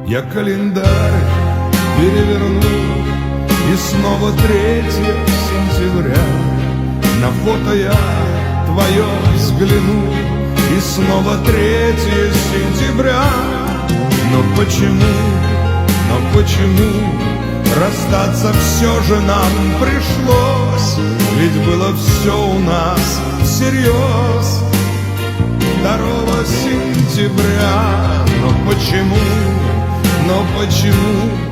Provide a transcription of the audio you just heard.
Я календарь переверну, и снова 3 сентября. На фото я твое взгляну, и снова 3 сентября. Но почему расстаться все же нам пришлось? Ведь было все у нас всерьез. 2 сентября. Но почему